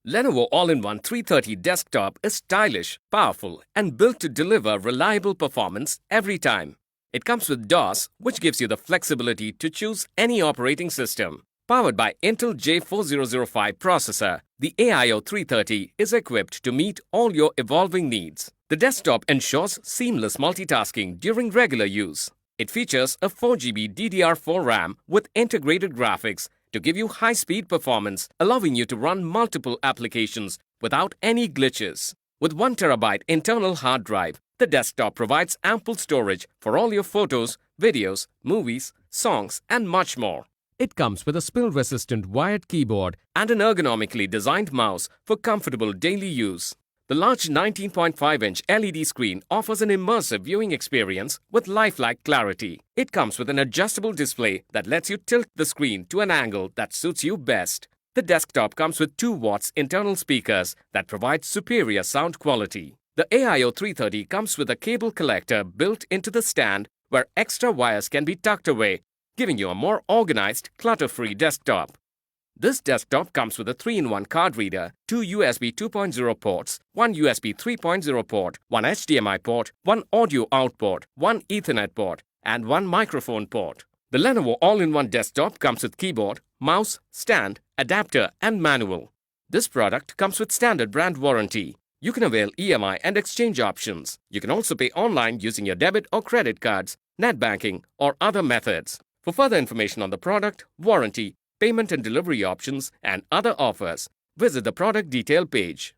Lenovo All-in-One 330 desktop is stylish, powerful, and built to deliver reliable performance every time. It comes with DOS, which gives you the flexibility to choose any operating system. Powered by Intel J4005 processor, the AIO 330 is equipped to meet all your evolving needs. The desktop ensures seamless multitasking during regular use. It features a 4GB DDR4 RAM with integrated graphics to give you high-speed performance, allowing you to run multiple applications without any glitches. With 1TB internal hard drive, the desktop provides ample storage for all your photos, videos, movies, songs, and much more. It comes with a spill-resistant wired keyboard and an ergonomically designed mouse for comfortable daily use. The large 19.5-inch LED screen offers an immersive viewing experience with lifelike clarity. It comes with an adjustable display that lets you tilt the screen to an angle that suits you best. The desktop comes with 2 watts internal speakers that provide superior sound quality. The AIO 330 comes with a cable collector built into the stand where extra wires can be tucked away, giving you a more organized, clutter-free desktop. This desktop comes with a 3-in-1 card reader, 2 USB 2.0 ports, 1 USB 3.0 port, 1 HDMI port, 1 audio out port, 1 Ethernet port, and 1 microphone port. The Lenovo All-in-One desktop comes with keyboard, mouse, stand, adapter, and manual. This product comes with standard brand warranty. You can avail EMI and exchange options. You can also pay online using your debit or credit cards, net banking, or other methods. For further information on the product, warranty, payment and delivery options, and other offers, visit the product detail page.